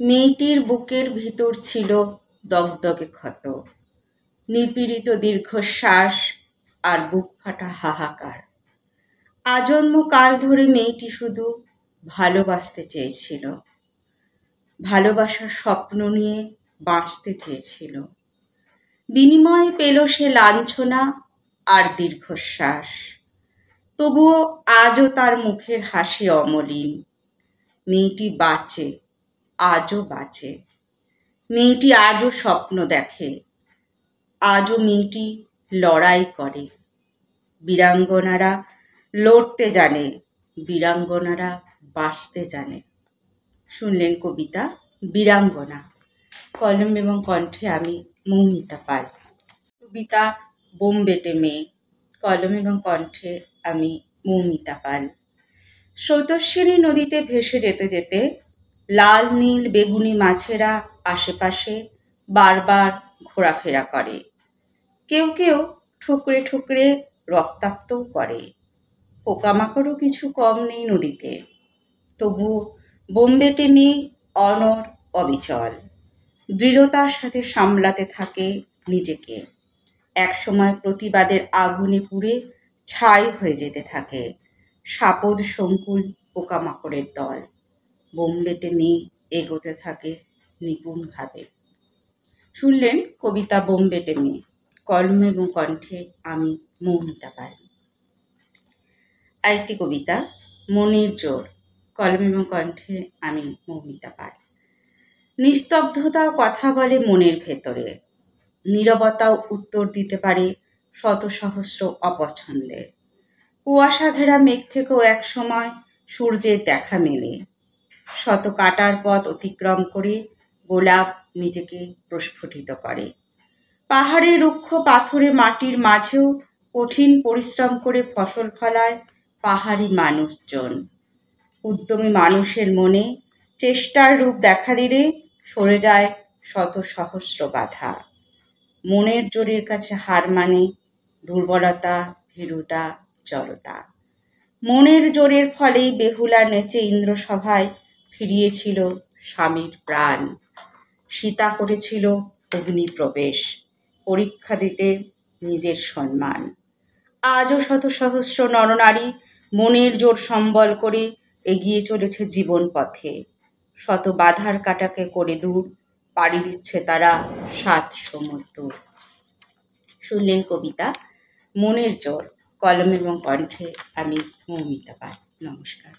মেয়েটির বুকের ভিতর ছিল দগদগে ক্ষত, নিপীড়িত দীর্ঘশ্বাস আর বুক ফাটা হাহাকার। আজন্ম কাল ধরে মেয়েটি শুধু ভালোবাসতে চেয়েছিল, ভালোবাসার স্বপ্ন নিয়ে বাঁচতে চেয়েছিল। বিনিময়ে পেল সে লাঞ্ছনা আর দীর্ঘশ্বাস। তবুও আজও তার মুখের হাসি অমলিন। মেয়েটি বাঁচে, আজও বাঁচে। মেয়েটি আজও স্বপ্ন দেখে, আজও মেয়েটি লড়াই করে। বীরাঙ্গনারা লড়তে জানে, বীরাঙ্গনারা বাঁচতে জানে। শুনলেন কবিতা বীরাঙ্গনা। কলম এবং কণ্ঠে আমি মৌমিতা পাল। কবিতা বোমবেটে মেয়ে। কলম এবং কণ্ঠে আমি মৌমিতা পাল। স্রোতস্বিনী নদীতে ভেসে যেতে যেতে লাল নীল বেগুনি মাছেরা আশেপাশে বারবার ঘোরাফেরা করে। কেউ কেউ ঠুকরে ঠুকরে রক্তাক্তও করে। পোকামাকড়ও কিছু কম নেই নদীতে। তবু বোমবেটে মেয়ে অনড় অবিচল, দৃঢ়তার সাথে সামলাতে থাকে নিজেকে। একসময় প্রতিবাদের আগুনে পুড়ে ছাই হয়ে যেতে থাকে সাপদ সংকুল পোকামাকড়ের দল। বোমবেটে মেয়ে এগোতে থাকে নিপুণভাবে। শুনলেন কবিতা বোমবেটে মেয়ে। কলম এবং কণ্ঠে আমি মৌমিতা পাল। আরেকটি কবিতা মনের জোর। কলম এবং কণ্ঠে আমি মৌমিতা পাল। নিস্তব্ধতাও কথা বলে মনের ভেতরে, নীরবতাও উত্তর দিতে পারে শত সহস্র অপছন্দের। কুয়াশা ঘেরা মেঘ থেকেও এক সময় সূর্যের দেখা মেলে। শত কাটার পথ অতিক্রম করে গোলাপ নিজেকে প্রস্ফুটিত করে। পাহাড়ের রুক্ষ পাথুরে মাটির মাঝেও কঠিন পরিশ্রম করে ফসল ফলায় পাহাড়ি মানুষজন। উদ্যমী মানুষের মনে চেষ্টার রূপ দেখা দিলে সরে যায় শত সহস্র বাধা। মনের জোরের কাছে হার মানে দুর্বলতা, ভীরুতা, জড়তা। মনের জোরের ফলেই বেহুলা নেচে ইন্দ্রসভায় ফিরিয়েছিল স্বামীর প্রাণ। সীতা করেছিল অগ্নিপ্রবেশ, পরীক্ষা দিতে নিজের সম্মান। আজও শত সহস্র নরনারী মনের জোর সম্বল করে এগিয়ে চলেছে জীবন পথে। শত বাধার কাটাকে করে দূর, পাড়ি দিচ্ছে তারা 7 সমুদ্র। শুনলেন কবিতা মনের জোর। কলম এবং কণ্ঠে আমি মৌমিতা পাল। নমস্কার।